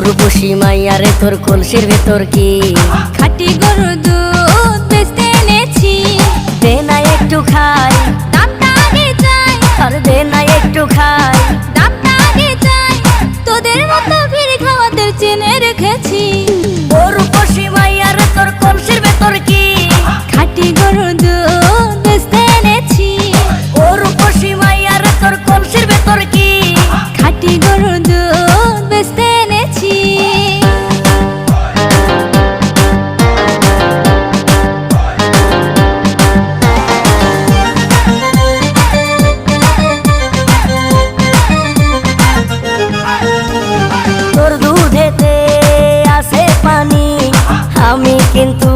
রূপসী মাইয়ারে তোর কলসির ভেতর কি খাঁটি গরুর দুধ বেচতে এনেছি। দে না একটু খাই, দামটা আগে চাই, আর দে না একটু খাই। দামটা আগে চাই, তোদের মতো ভিড় খাওয়াদের চেনে রেখেছি। ও রূপসী মাইয়ারে তোর কলসির ভেতর কি খাঁটি গরুর দুধ বেচতে এনেছি। ও রূপসী মাইয়ারে তোর কলসির ভেতর কি খাঁটি গরুর দুধ বেচতে এনেছি। তোর দুধেতে আছে পানি, আমি কিন্তু